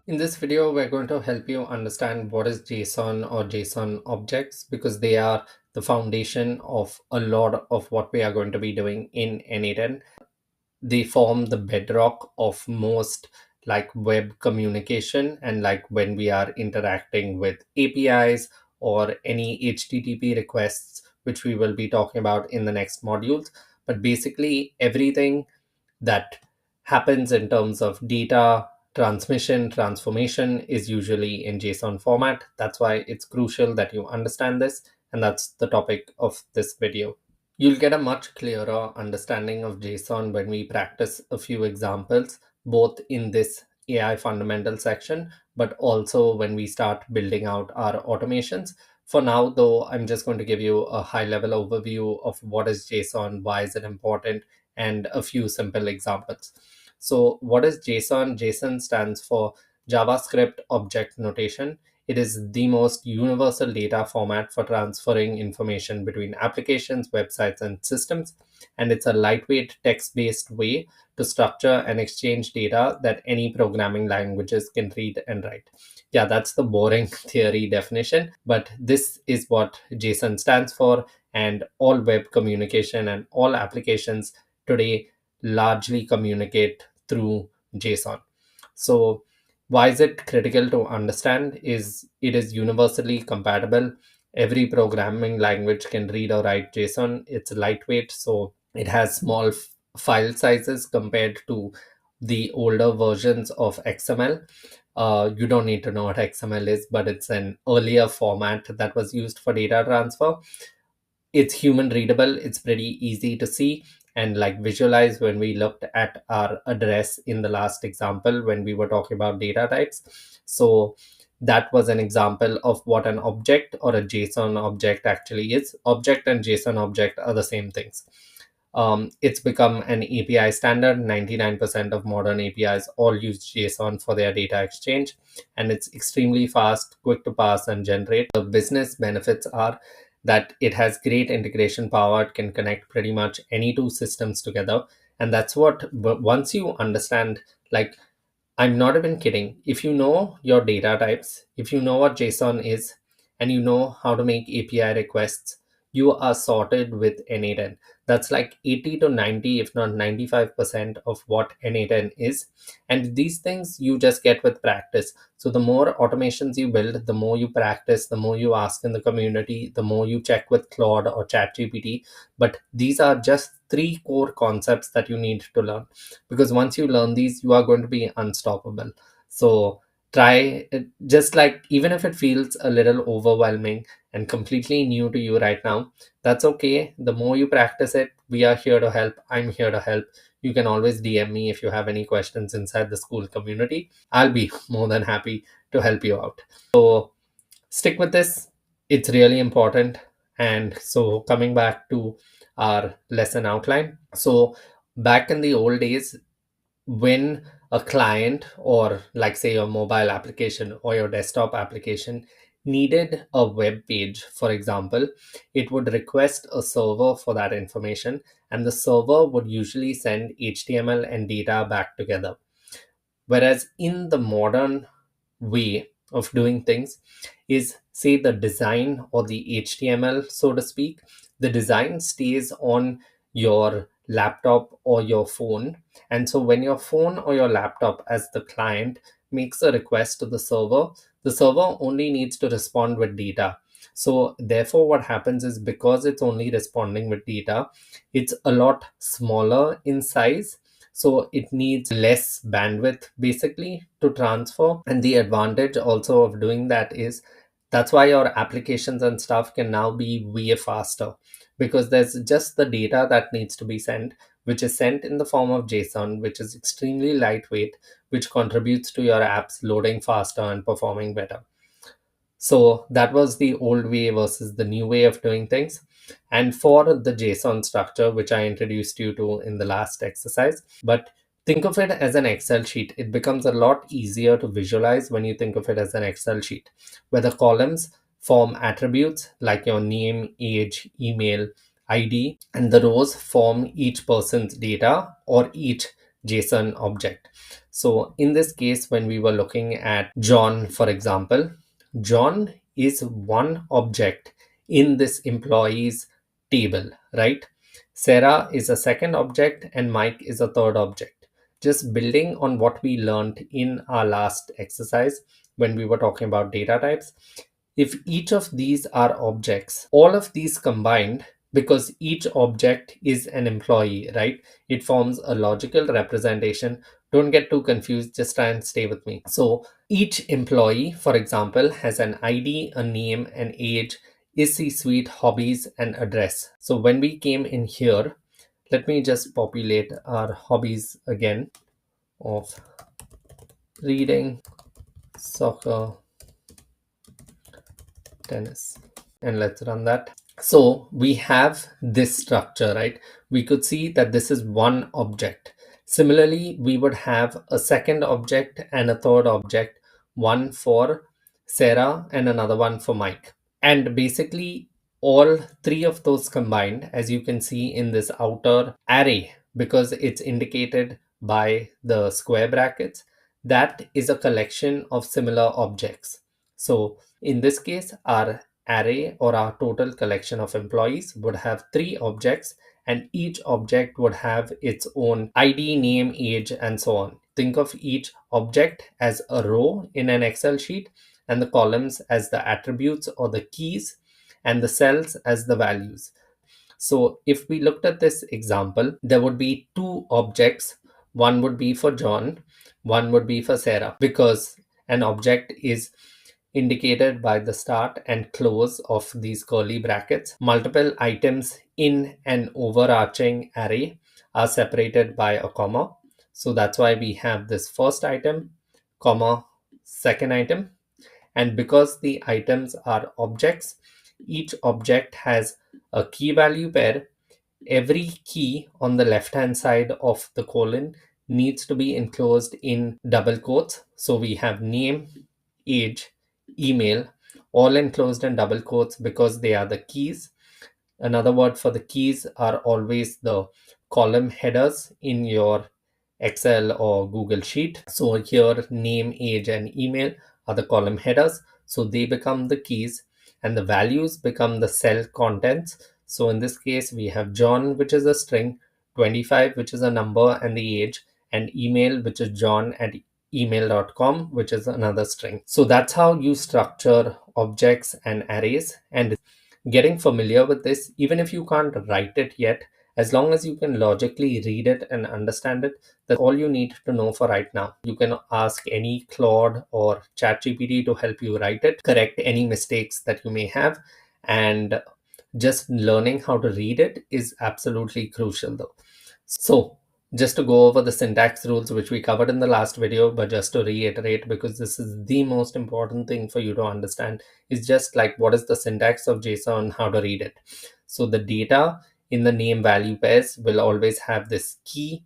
In this video, we're going to help you understand what is JSON or JSON objects because they are the foundation of a lot of what we are going to be doing in n8n. They form the bedrock of most like web communication and like when we are interacting with APIs or any HTTP requests, which we will be talking about in the next modules. But basically, everything that happens in terms of data transmission, transformation is usually in JSON format. That's why it's crucial that you understand this. And that's the topic of this video. You'll get a much clearer understanding of JSON when we practice a few examples, both in this AI fundamental section, but also when we start building out our automations. For now, though, I'm just going to give you a high level overview of what is JSON, why is it important, and a few simple examples. So what is JSON? JSON stands for JavaScript Object Notation. It is the most universal data format for transferring information between applications, websites, and systems. And it's a lightweight text-based way to structure and exchange data that any programming languages can read and write. Yeah, that's the boring theory definition, but this is what JSON stands for. And all web communication and all applications today largely communicate through JSON. So why is it critical to understand is it is universally compatible. Every programming language can read or write JSON. It's lightweight, so it has small file sizes compared to the older versions of XML. You don't need to know what XML is, but it's an earlier format that was used for data transfer. It's human readable, it's pretty easy to see and like visualize. When we looked at our address in the last example when we were talking about data types, so that was an example of what an object or a JSON object actually is. Object and JSON object are the same things. It's become an API standard. 99% of modern APIs all use JSON for their data exchange, and it's extremely fast, quick to parse and generate. The business benefits are that it has great integration power. It can connect pretty much any two systems together. And that's what, but once you understand, like, I'm not even kidding. If you know your data types, if you know what JSON is, and you know how to make API requests, you are sorted with n8n. That's like 80 to 90, if not 95% of what n8n is. And these things you just get with practice. So the more automations you build, the more you practice, the more you ask in the community, the more you check with Claude or ChatGPT. But these are just three core concepts that you need to learn, because once you learn these, you are going to be unstoppable. So try it, just like, even if it feels a little overwhelming and completely new to you right now, that's okay. The more you practice it, we are here to help. I'm here to help. You can always DM me if you have any questions inside the Skool community. I'll be more than happy to help you out. So stick with this. It's really important. And so coming back to our lesson outline. So back in the old days, when a client, or like say your mobile application or your desktop application, needed a web page, for example, it would request a server for that information, and the server would usually send HTML and data back together. Whereas in the modern way of doing things is, say, the design or the HTML, so to speak, the design stays on your laptop or your phone. And so when your phone or your laptop as the client makes a request to the server only needs to respond with data. So therefore what happens is, because it's only responding with data, it's a lot smaller in size, so it needs less bandwidth basically to transfer. And the advantage also of doing that is, that's why your applications and stuff can now be way faster, because there's just the data that needs to be sent, which is sent in the form of JSON, which is extremely lightweight, which contributes to your apps loading faster and performing better. So that was the old way versus the new way of doing things. And for the JSON structure, which I introduced you to in the last exercise, but think of it as an Excel sheet. It becomes a lot easier to visualize when you think of it as an Excel sheet, where the columns form attributes like your name, age, email, ID, and the rows form each person's data or each JSON object. So in this case, when we were looking at John, for example, John is one object in this employees table, right? Sarah is a second object and Mike is a third object. Just building on what we learned in our last exercise when we were talking about data types. If each of these are objects, all of these combined, because each object is an employee, right? It forms a logical representation. Don't get too confused, just try and stay with me. So each employee, for example, has an ID, a name, an age, is C-suite, hobbies, and address. So when we came in here, let me just populate our hobbies again of reading, soccer, tennis, and let's run that. So we have this structure, right? We could see that this is one object. Similarly, we would have a second object and a third object, one for Sarah and another one for Mike. And basically, all three of those combined, as you can see in this outer array, because it's indicated by the square brackets, that is a collection of similar objects. So in this case, our array or our total collection of employees would have three objects, and each object would have its own ID, name, age, and so on. Think of each object as a row in an Excel sheet, and the columns as the attributes or the keys, and the cells as the values. So if we looked at this example, there would be two objects. One would be for John, one would be for Sarah, because an object is indicated by the start and close of these curly brackets. Multiple items in an overarching array are separated by a comma. So that's why we have this first item, comma, second item. And because the items are objects, each object has a key value pair. Every key on the left hand side of the colon needs to be enclosed in double quotes. So we have name, age, email, all enclosed in double quotes because they are the keys. Another word for the keys are always the column headers in your Excel or Google Sheet. So here, name, age, and email are the column headers. So they become the keys, and the values become the cell contents. So in this case, we have John, which is a string, 25, which is a number and the age, and email, which is John at email.com, which is another string. So that's how you structure objects and arrays. And getting familiar with this, even if you can't write it yet, as long as you can logically read it and understand it, that's all you need to know for right now. You can ask any Claude or ChatGPT to help you write it, correct any mistakes that you may have, and just learning how to read it is absolutely crucial though. So just to go over the syntax rules, which we covered in the last video, but just to reiterate, because this is the most important thing for you to understand, is just like what is the syntax of JSON, how to read it. So the data in the name value pairs will always have this key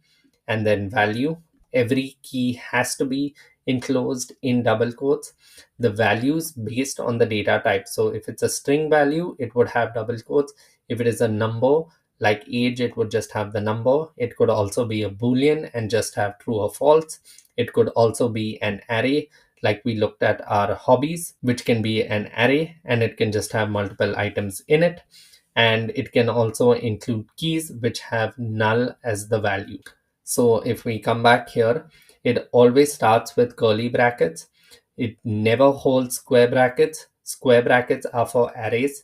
and then value. Every key has to be enclosed in double quotes. The values based on the data type. So if it's a string value, it would have double quotes. If it is a number, like age, it would just have the number. It could also be a boolean and just have true or false. It could also be an array, like we looked at our hobbies, which can be an array and it can just have multiple items in it. And it can also include keys which have null as the value. So if we come back here, it always starts with curly brackets. It never holds square brackets. Square brackets are for arrays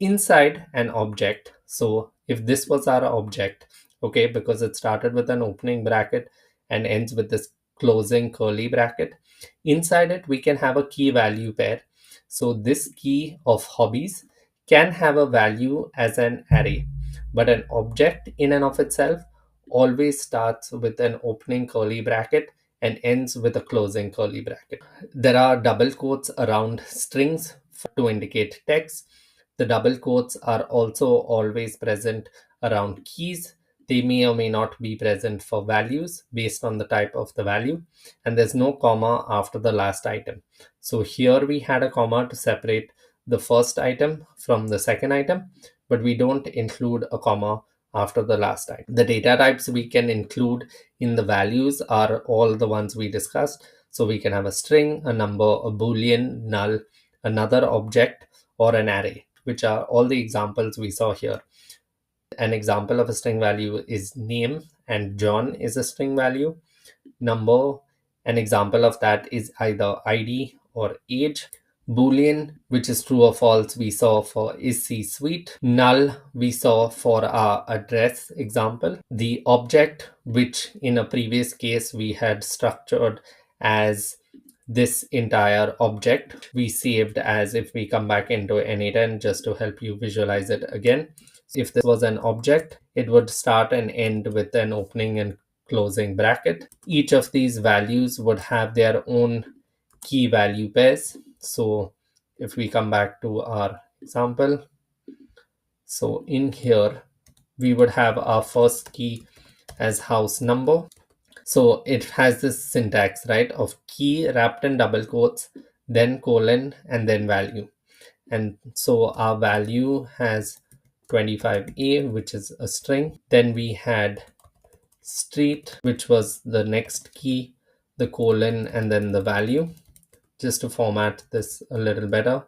inside an object. So if this was our object, okay, because it started with an opening bracket and ends with this closing curly bracket, inside it we can have a key value pair. So this key of hobbies can have a value as an array, but an object in and of itself always starts with an opening curly bracket and ends with a closing curly bracket. There are double quotes around strings to indicate text. The double quotes are also always present around keys. They may or may not be present for values based on the type of the value. And there's no comma after the last item. So here we had a comma to separate the first item from the second item, but we don't include a comma after the last time. The data types we can include in the values are all the ones we discussed. So we can have a string, a number, a boolean, null, another object, or an array, which are all the examples we saw here. An example of a string value is name, and John is a string value. Number, an example of that is either ID or age. Boolean, which is true or false, we saw for is C suite. Null, we saw for our address example. The object, which in a previous case we had structured as this entire object, we saved as, if we come back into n8n just to help you visualize it again. If this was an object, it would start and end with an opening and closing bracket. Each of these values would have their own key value pairs. So if we come back to our example, so in here, we would have our first key as house number. So it has this syntax, right, of key wrapped in double quotes, then colon, and then value. And so our value has 25A, which is a string. Then we had street, which was the next key, the colon, and then the value, just to format this a little better.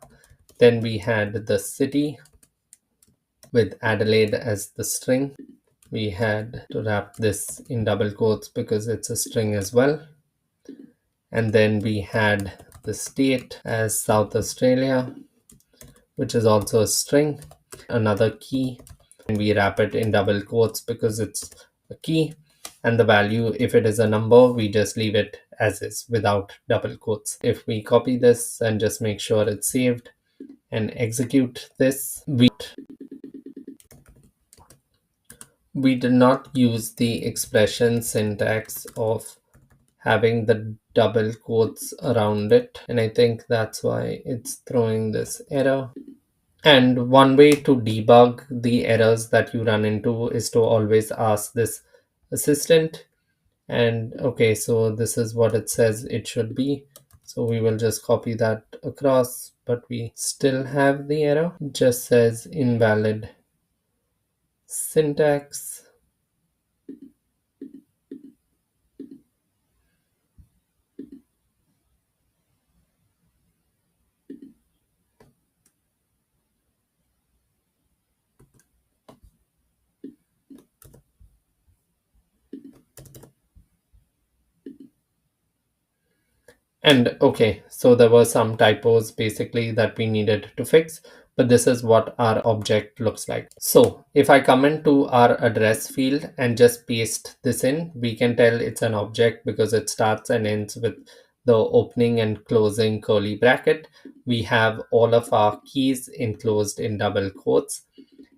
Then we had the city with Adelaide as the string. We had to wrap this in double quotes because it's a string as well. And then we had the state as South Australia, which is also a string, another key, and we wrap it in double quotes because it's a key. And the value, if it is a number, we just leave it as is without double quotes. If we copy this and just make sure it's saved and execute this, we did not use the expression syntax of having the double quotes around it, and I think that's why it's throwing this error. And one way to debug the errors that you run into is to always ask this assistant. And okay, so this is what it says it should be. So we will just copy that across, but we still have the error. It just says invalid syntax. And okay, so there were some typos basically that we needed to fix, but this is what our object looks like. So if I come into our address field and just paste this in, we can tell it's an object because it starts and ends with the opening and closing curly bracket. We have all of our keys enclosed in double quotes,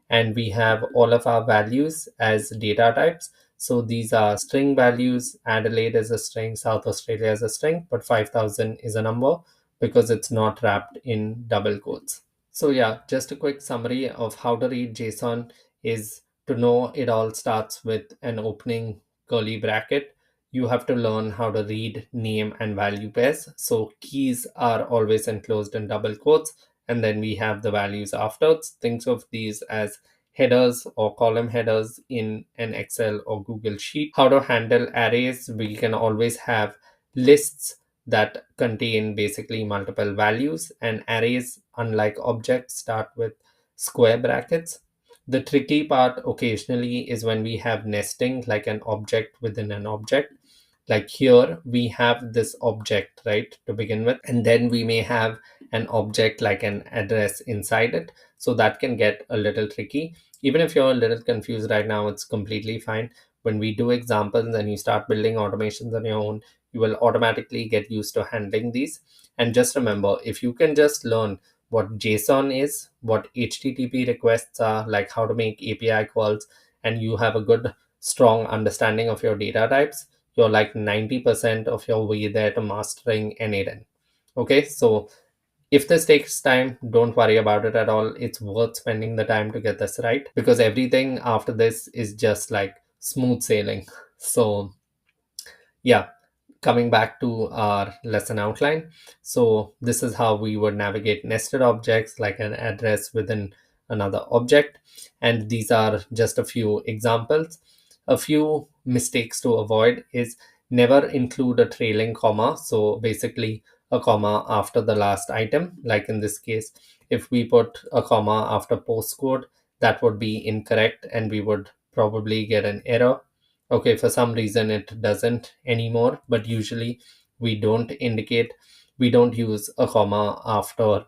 and we have all of our values as data types. So these are string values. Adelaide is a string, South Australia is a string, but 5000 is a number because it's not wrapped in double quotes. So yeah, just a quick summary of how to read JSON is to know it all starts with an opening curly bracket. You have to learn how to read name and value pairs. So keys are always enclosed in double quotes, and then we have the values afterwards. Think of these as headers or column headers in an Excel or Google Sheet. How to handle arrays? We can always have lists that contain basically multiple values, and arrays, unlike objects, start with square brackets. The tricky part occasionally is when we have nesting, like an object within an object. Like here, we have this object, right, to begin with, and then we may have an object like an address inside it. So that can get a little tricky. Even if you're a little confused right now, it's completely fine. When we do examples and you start building automations on your own, you will automatically get used to handling these. And just remember, if you can just learn what JSON is, what HTTP requests are, like how to make API calls, and you have a good, strong understanding of your data types, you're like 90% of your way there to mastering n8n. Okay, so if this takes time, don't worry about it at all. It's worth spending the time to get this right, because everything after this is just like smooth sailing. So yeah, coming back to our lesson outline. So this is how we would navigate nested objects like an address within another object. And these are just a few examples. A few mistakes to avoid is never include a trailing comma. So basically a comma after the last item. Like in this case, if we put a comma after postcode, that would be incorrect and we would probably get an error. Okay, for some reason it doesn't anymore, but usually we don't use a comma after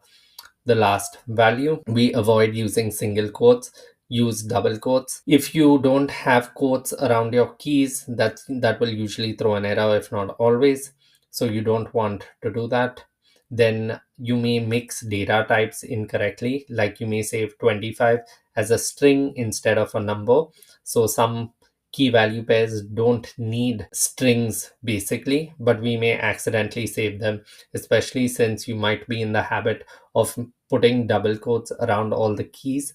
the last value. We avoid using single quotes, use double quotes. If you don't have quotes around your keys, that will usually throw an error, if not always. So you don't want to do that. Then you may mix data types incorrectly, like you may save 25 as a string instead of a number. So some key value pairs don't need strings basically, but we may accidentally save them, especially since you might be in the habit of putting double quotes around all the keys,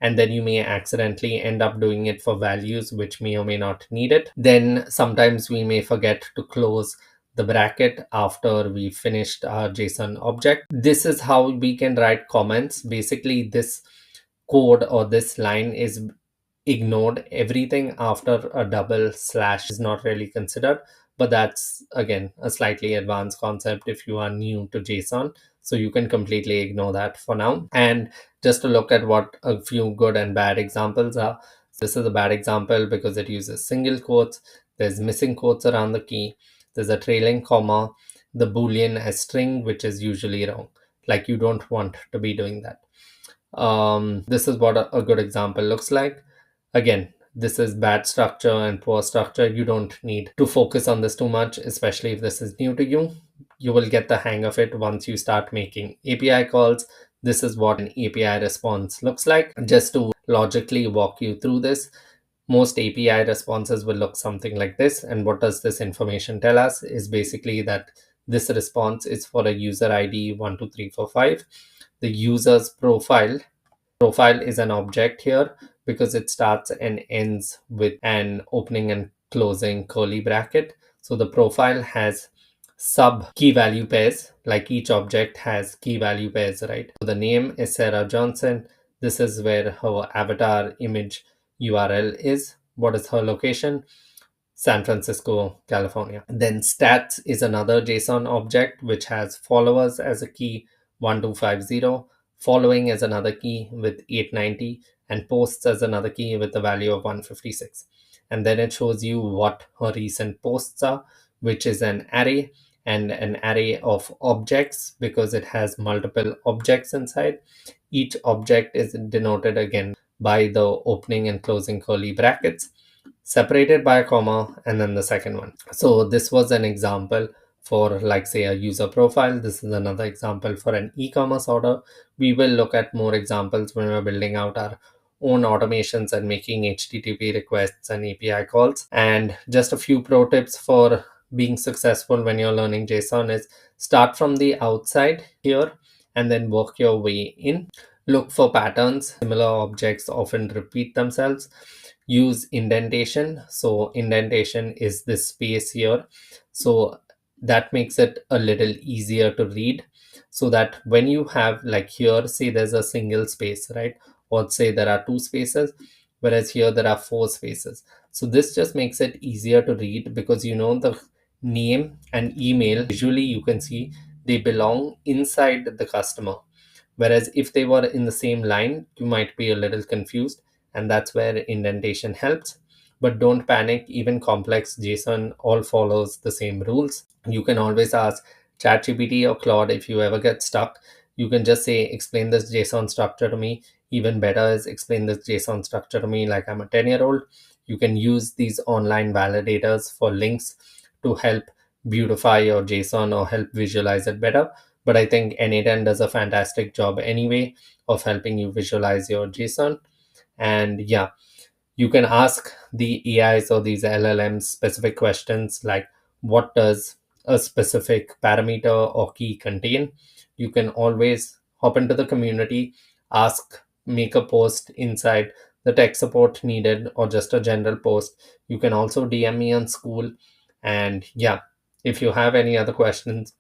and then you may accidentally end up doing it for values which may or may not need it. Then sometimes we may forget to close the bracket after we finished our JSON object. This is how we can write comments. Basically, this code or this line is ignored. Everything after a double slash is not really considered, but that's again a slightly advanced concept if you are new to JSON, so you can completely ignore that for now. And just to look at what a few good and bad examples are, this is a bad example because it uses single quotes, there's missing quotes around the key, there's a trailing comma, the boolean as string, which is usually wrong. Like you don't want to be doing that. This is what a good example looks like. Again, this is bad structure and poor structure. You don't need to focus on this too much, especially if this is new to you. You will get the hang of it once you start making API calls. This is what an API response looks like. Just to logically walk you through this, most API responses will look something like this. And what does this information tell us is basically that this response is for a user ID 12345. The user's profile is an object here because it starts and ends with an opening and closing curly bracket. So the profile has sub key value pairs, like each object has key value pairs, right? So the name is Sarah Johnson. This is where her avatar image URL is. What is her location? San Francisco, California. Then stats is another JSON object which has followers as a key 1250, following as another key with 890, and posts as another key with the value of 156. And then it shows you what her recent posts are, which is an array, and an array of objects because it has multiple objects inside. Each object is denoted again by the opening and closing curly brackets, separated by a comma, and then the second one. So this was an example for, like, say, a user profile. This is another example for an e-commerce order. We will look at more examples when we're building out our own automations and making HTTP requests and API calls. And just a few pro tips for being successful when you're learning JSON is start from the outside here and then work your way in. Look for patterns. Similar objects often repeat themselves. Use indentation. So indentation is this space here. So that makes it a little easier to read, so that when you have, like here, say there's a single space, right? Or say there are two spaces, whereas here there are four spaces. So this just makes it easier to read because you know the name and email, visually you can see they belong inside the customer. Whereas if they were in the same line, you might be a little confused, and that's where indentation helps. But don't panic, even complex JSON all follows the same rules. You can always ask ChatGPT or Claude if you ever get stuck. You can just say, explain this JSON structure to me. Even better is explain this JSON structure to me like I'm a 10-year-old. You can use these online validators for links to help beautify your JSON or help visualize it better. But I think n8n does a fantastic job anyway of helping you visualize your JSON. And yeah, you can ask the AIs or these LLMs specific questions like, what does a specific parameter or key contain? You can always hop into the community, ask, make a post inside the tech support needed, or just a general post. You can also DM me on Skool. And yeah, if you have any other questions,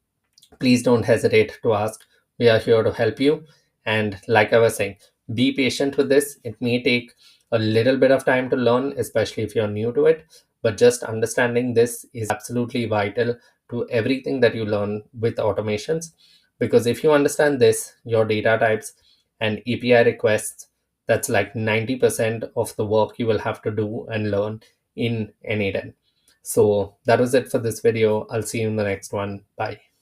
please don't hesitate to ask. We are here to help you. And like I was saying, Be patient with this. It may take a little bit of time to learn, especially if you're new to it, but just understanding this is absolutely vital to everything that you learn with automations. Because if you understand this, your data types and API requests, that's like 90% of the work you will have to do and learn in n8n. So that was it for this video. I'll see you in the next one. Bye.